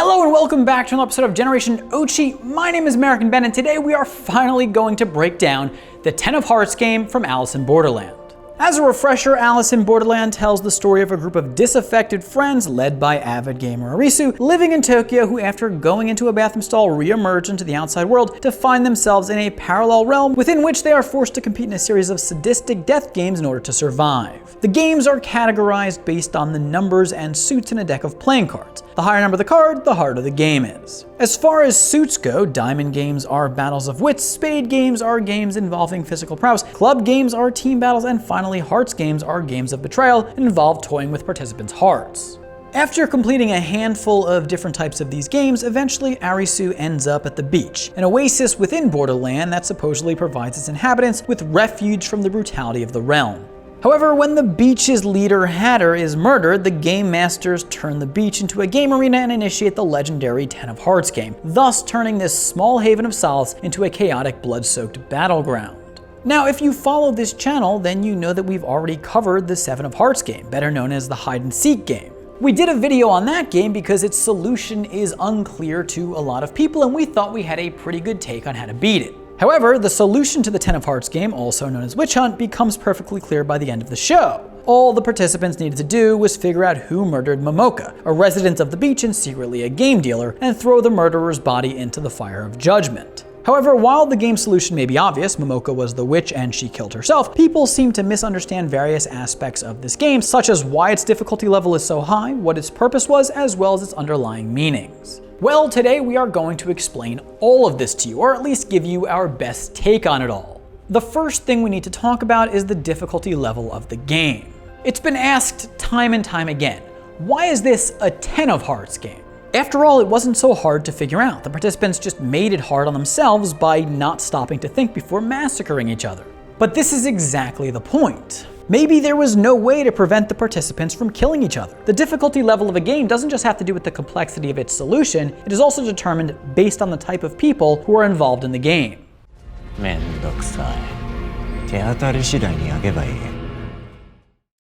Hello and welcome back to another episode of Generation Ochi. My name is American Ben and today we are finally going to break down the 10 of Hearts game from Alice in Borderland. As a refresher, Alice in Borderland tells the story of a group of disaffected friends led by avid gamer Arisu living in Tokyo who, after going into a bathroom stall, re-emerge into the outside world to find themselves in a parallel realm within which they are forced to compete in a series of sadistic death games in order to survive. The games are categorized based on the numbers and suits in a deck of playing cards. The higher number the card, the harder the game is. As far as suits go, diamond games are battles of wits, spade games are games involving physical prowess, club games are team battles, and finally hearts games are games of betrayal and involve toying with participants' hearts. After completing a handful of different types of these games, eventually Arisu ends up at the beach, an oasis within Borderland that supposedly provides its inhabitants with refuge from the brutality of the realm. However, when the beach's leader, Hatter, is murdered, the game masters turn the beach into a game arena and initiate the legendary 10 of Hearts game, thus turning this small haven of solace into a chaotic, blood-soaked battleground. Now, if you follow this channel, then you know that we've already covered the 7 of Hearts game, better known as the hide-and-seek game. We did a video on that game because its solution is unclear to a lot of people, and we thought we had a pretty good take on how to beat it. However, the solution to the 10 of Hearts game, also known as Witch Hunt, becomes perfectly clear by the end of the show. All the participants needed to do was figure out who murdered Momoka, a resident of the beach and secretly a game dealer, and throw the murderer's body into the fire of judgment. However, while the game solution may be obvious, Momoka was the witch and she killed herself, people seem to misunderstand various aspects of this game, such as why its difficulty level is so high, what its purpose was, as well as its underlying meanings. Well, today we are going to explain all of this to you, or at least give you our best take on it all. The first thing we need to talk about is the difficulty level of the game. It's been asked time and time again, why is this a 10 of Hearts game? After all, it wasn't so hard to figure out. The participants just made it hard on themselves by not stopping to think before massacring each other. But this is exactly the point. Maybe there was no way to prevent the participants from killing each other. The difficulty level of a game doesn't just have to do with the complexity of its solution, it is also determined based on the type of people who are involved in the game.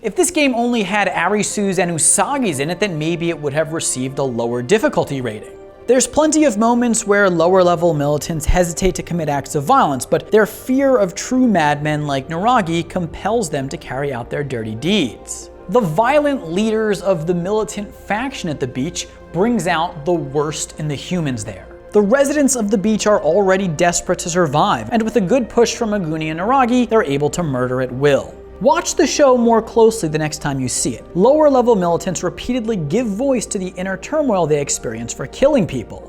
If this game only had Arisu's and Usagi's in it, then maybe it would have received a lower difficulty rating. There's plenty of moments where lower-level militants hesitate to commit acts of violence, but their fear of true madmen like Naragi compels them to carry out their dirty deeds. The violent leaders of the militant faction at the beach brings out the worst in the humans there. The residents of the beach are already desperate to survive, and with a good push from Megumi and Naragi, they're able to murder at will. Watch the show more closely the next time you see it. Lower-level militants repeatedly give voice to the inner turmoil they experience for killing people.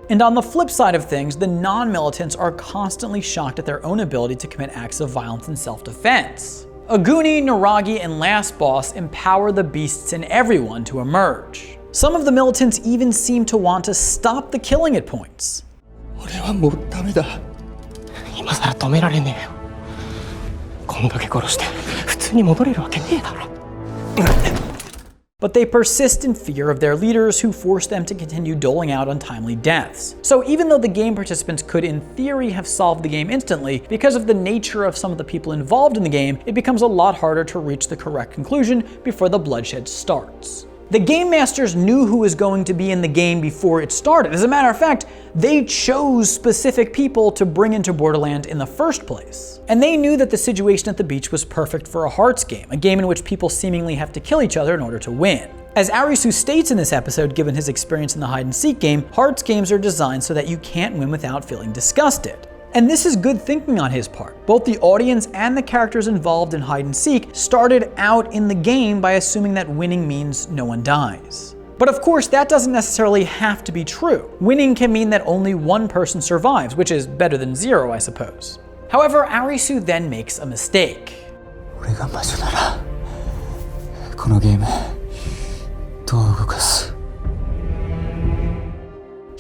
And on the flip side of things, the non-militants are constantly shocked at their own ability to commit acts of violence in self-defense. Aguni, Naragi, and Last Boss empower the beasts in everyone to emerge. Some of the militants even seem to want to stop the killing at points. But they persist in fear of their leaders who force them to continue doling out untimely deaths. So even though the game participants could in theory have solved the game instantly, because of the nature of some of the people involved in the game, it becomes a lot harder to reach the correct conclusion before the bloodshed starts. The game masters knew who was going to be in the game before it started. As a matter of fact, they chose specific people to bring into Borderland in the first place. And they knew that the situation at the beach was perfect for a Hearts game, a game in which people seemingly have to kill each other in order to win. As Arisu states in this episode, given his experience in the hide-and-seek game, Hearts games are designed so that you can't win without feeling disgusted. And this is good thinking on his part. Both the audience and the characters involved in hide and seek started out in the game by assuming that winning means no one dies. But of course, that doesn't necessarily have to be true. Winning can mean that only one person survives, which is better than 0, I suppose. However, Arisu then makes a mistake.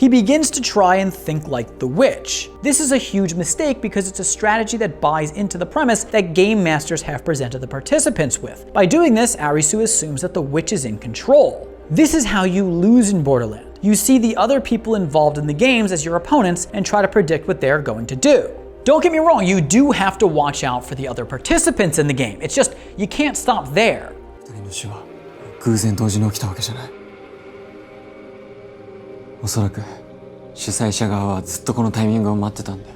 He begins to try and think like the witch. This is a huge mistake because it's a strategy that buys into the premise that game masters have presented the participants with. By doing this, Arisu assumes that the witch is in control. This is how you lose in Borderland. You see the other people involved in the games as your opponents and try to predict what they're going to do. Don't get me wrong, you do have to watch out for the other participants in the game. It's just, you can't stop there. 二人の死は偶然同時に起きたわけじゃない。おそらく主催者側はずっとこのタイミングを待ってたんだよ。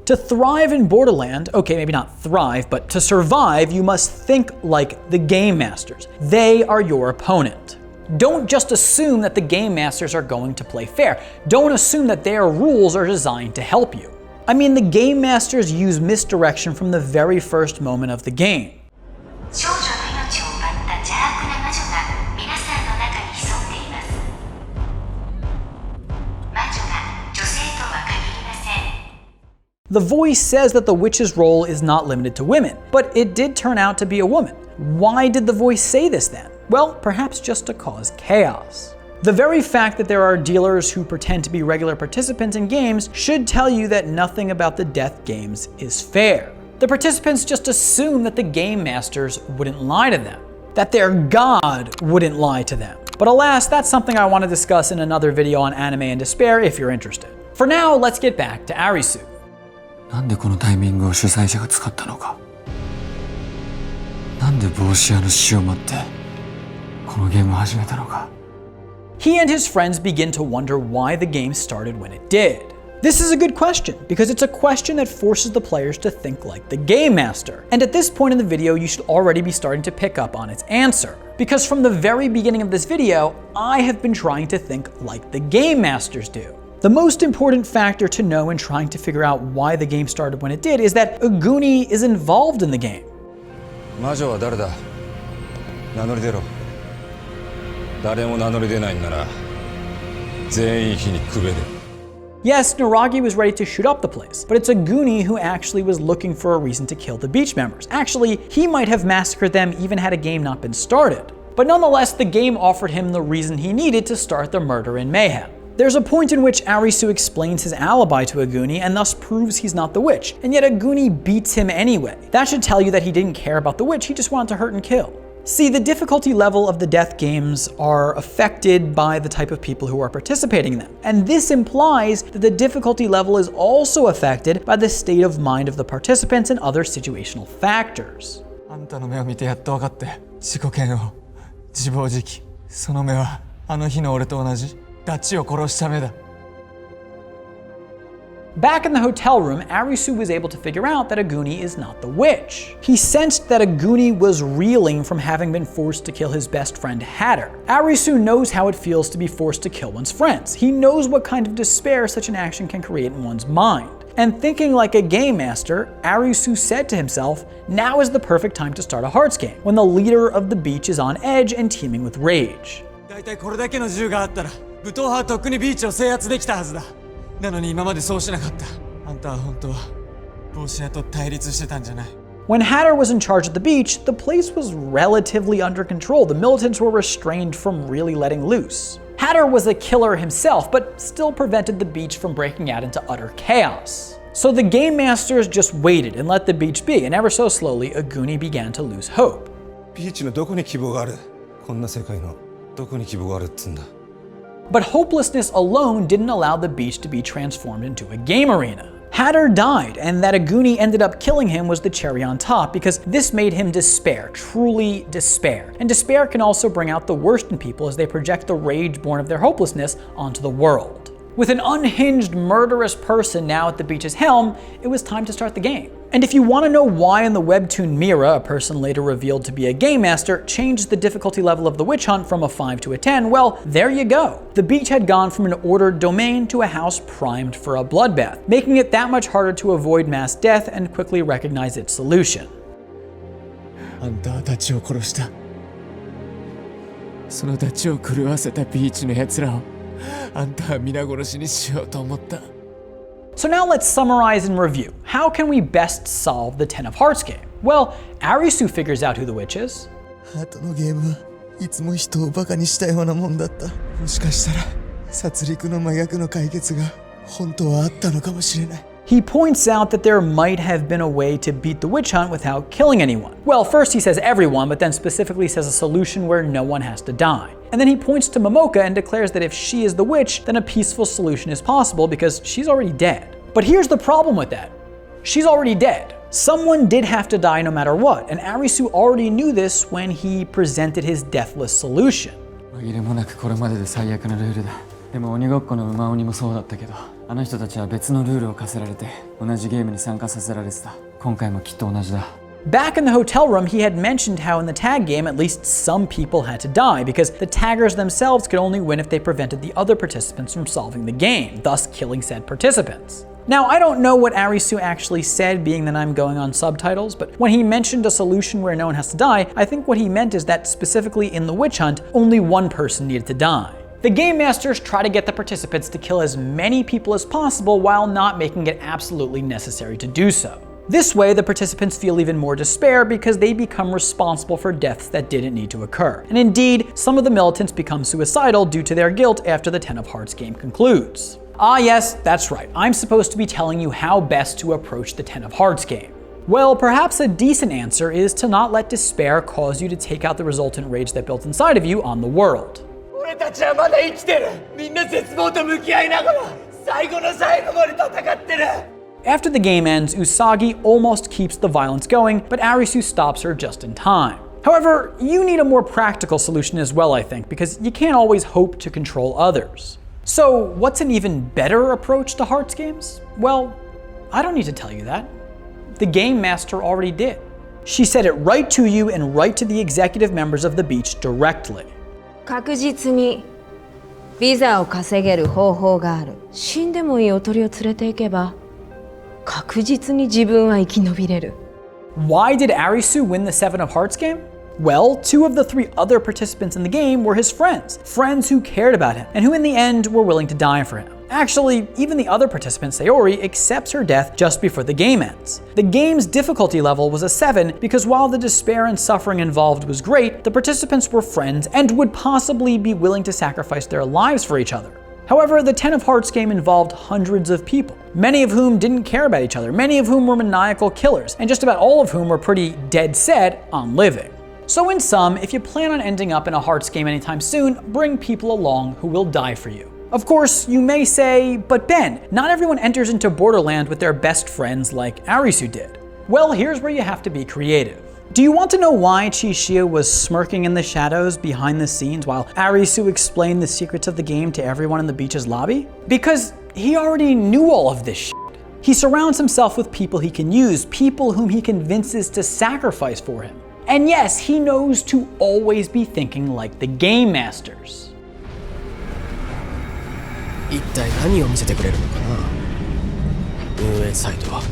To thrive in Borderland, okay, maybe not thrive, but to survive, you must think like the Game Masters. They are your opponent. Don't just assume that the Game Masters are going to play fair. Don't assume that their rules are designed to help you. I mean, the Game Masters use misdirection from the very first moment of the game. The voice says that the witch's role is not limited to women, but it did turn out to be a woman. Why did the voice say this then? Well, perhaps just to cause chaos. The very fact that there are dealers who pretend to be regular participants in games should tell you that nothing about the death games is fair. The participants just assume that the Game Masters wouldn't lie to them, that their god wouldn't lie to them. But alas, that's something I want to discuss in another video on anime and despair if you're interested. For now, let's get back to Arisu. なんでこのタイミングを主催者が使ったのか。なんで帽子屋の死を待ってこのゲームを始めたのか。He and his friends begin to wonder why the game started when it did. This is a good question, because it's a question that forces the players to think like the Game Master. And at this point in the video, you should already be starting to pick up on its answer. Because from the very beginning of this video, I have been trying to think like the Game Masters do. The most important factor to know in trying to figure out why the game started when it did is that Aguni is involved in the game. 魔女は誰だ？名乗り出ろ。誰も名乗り出ないんなら全員火にくべる。Yes, Naragi was ready to shoot up the place, but it's Aguni who actually was looking for a reason to kill the beach members. Actually, he might have massacred them even had a game not been started. But nonetheless, the game offered him the reason he needed to start the murder and mayhem. There's a point in which Arisu explains his alibi to Aguni and thus proves he's not the witch, and yet Aguni beats him anyway. That should tell you that he didn't care about the witch, he just wanted to hurt and kill. See, the difficulty level of the death games are affected by the type of people who are participating in them. And this implies that the difficulty level is also affected by the state of mind of the participants and other situational factors. あんたの目を見てやっと分かって。自己嫌悪、自暴自棄。その目はあの日の俺と同じ。ダチを殺すためだ。Back in the hotel room, Arisu was able to figure out that Aguni is not the witch. He sensed that Aguni was reeling from having been forced to kill his best friend Hatter. Arisu knows how it feels to be forced to kill one's friends. He knows what kind of despair such an action can create in one's mind. And thinking like a game master, Arisu said to himself, now is the perfect time to start a hearts game, when the leader of the beach is on edge and teeming with rage. だいたいこれだけの銃があったら武闘派はとっくにビーチを制圧できたはずだ。なのに今までそうしなかった。あんたは本当は帽子屋と対立してたんじゃない。When Hatter was in charge of the beach, the place was relatively under control. The militants were restrained from really letting loose. Hatter was a killer himself, but still prevented the beach from breaking out into utter chaos. So the game masters just waited and let the beach be, and ever so slowly, Aguni began to lose hope. ビーチのどこに希望がある？こんな世界のどこに希望があるっつんだ。But hopelessness alone didn't allow the beach to be transformed into a game arena. Hatter died, and that Aguni ended up killing him was the cherry on top, because this made him despair, truly despair. And despair can also bring out the worst in people as they project the rage born of their hopelessness onto the world. With an unhinged, murderous person now at the beach's helm, it was time to start the game. And if you want to know why in the webtoon Mira, a person later revealed to be a game master, changed the difficulty level of the witch hunt from a 5 to a 10, well, there you go. The beach had gone from an ordered domain to a house primed for a bloodbath, making it that much harder to avoid mass death and quickly recognize its solution. あんたはダチを殺した。そのダチを狂わせたビーチの奴らをあんたは皆殺しにしようと思った。So now let's summarize and review. How can we best solve the Ten of Hearts game? Well, Arisu figures out who the witch is. ハートのゲームはいつも人をバカにしたようなもんだった。もしかしたら殺戮の真逆の解決が本当はあったのかもしれない。He points out that there might have been a way to beat the witch hunt without killing anyone. Well, first he says everyone, but then specifically says a solution where no one has to die. And then he points to Momoka and declares that if she is the witch, then a peaceful solution is possible because she's already dead. But here's the problem with that. She's already dead. Someone did have to die no matter what, and Arisu already knew this when he presented his deathless solution. 紛れもなくこれまでで最悪なルールだ。でも鬼ごっこの馬鬼もそうだったけど、あの人たちは別のルールを課せられて同じゲームに参加させられてた。今回もきっと同じだ。Back in the hotel room, he had mentioned how in the tag game, at least some people had to die because the taggers themselves could only win if they prevented the other participants from solving the game, thus killing said participants. Now, I don't know what Arisu actually said, being that I'm going on subtitles, but when he mentioned a solution where no one has to die, I think what he meant is that specifically in the witch hunt, only one person needed to die. The game masters try to get the participants to kill as many people as possible while not making it absolutely necessary to do so. This way, the participants feel even more despair because they become responsible for deaths that didn't need to occur. And indeed, some of the militants become suicidal due to their guilt after the Ten of Hearts game concludes. Ah yes, that's right, I'm supposed to be telling you how best to approach the Ten of Hearts game. Well, perhaps a decent answer is to not let despair cause you to take out the resultant rage that built inside of you on the world. 俺たちはまだ生きてる。みんな絶望と向き合いながら最後の最後まで戦ってる。 After the game ends, Usagi almost keeps the violence going, but Arisu stops her just in time. However, you need a more practical solution as well, I think, because you can't always hope to control others. So, what's an even better approach to Hearts games? Well, I don't need to tell you that. The game master already did. She said it right to you and right to the executive members of the beach directly. 確実にビザを稼げる方法がある。死んでもいいおとりを連れて行けば確実に自分は生き延びれる。Why did Arisu win the Seven of Hearts game? Well, 2 of the 3 other participants in the game were his friends who cared about him, and who in the end were willing to die for him. Actually, even the other participant, Sayori, accepts her death just before the game ends. The game's difficulty level was a 7 because while the despair and suffering involved was great, the participants were friends and would possibly be willing to sacrifice their lives for each other. However, the Ten of Hearts game involved hundreds of people, many of whom didn't care about each other, many of whom were maniacal killers, and just about all of whom were pretty dead set on living. So in sum, if you plan on ending up in a Hearts game anytime soon, bring people along who will die for you. Of course, you may say, but Ben, not everyone enters into Borderland with their best friends like Arisu did. Well, here's where you have to be creative. Do you want to know why Chishiya was smirking in the shadows behind the scenes while Arisu explained the secrets of the game to everyone in the beach's lobby? Because he already knew all of this shit. He surrounds himself with people he can use, people whom he convinces to sacrifice for him. And yes, he knows to always be thinking like the game masters. 一体何を見せてくれるのかな運営サイトは。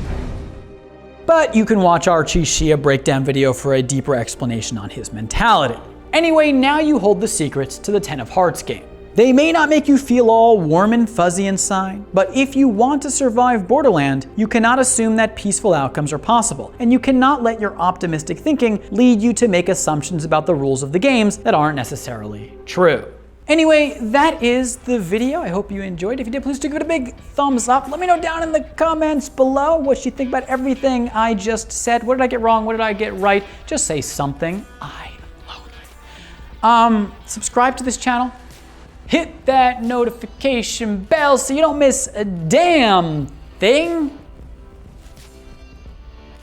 But you can watch our Chishiya breakdown video for a deeper explanation on his mentality. Anyway, now you hold the secrets to the Ten of Hearts game. They may not make you feel all warm and fuzzy inside, but if you want to survive Borderland, you cannot assume that peaceful outcomes are possible, and you cannot let your optimistic thinking lead you to make assumptions about the rules of the games that aren't necessarily true. Anyway, that is the video. I hope you enjoyed. If you did, please do give it a big thumbs up. Let me know down in the comments below what you think about everything I just said. What did I get wrong? What did I get right? Just say something. I love it. Subscribe to this channel. Hit that notification bell so you don't miss a damn thing.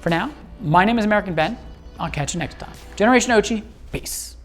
For now, my name is American Ben. I'll catch you next time. Generation Ochi, peace.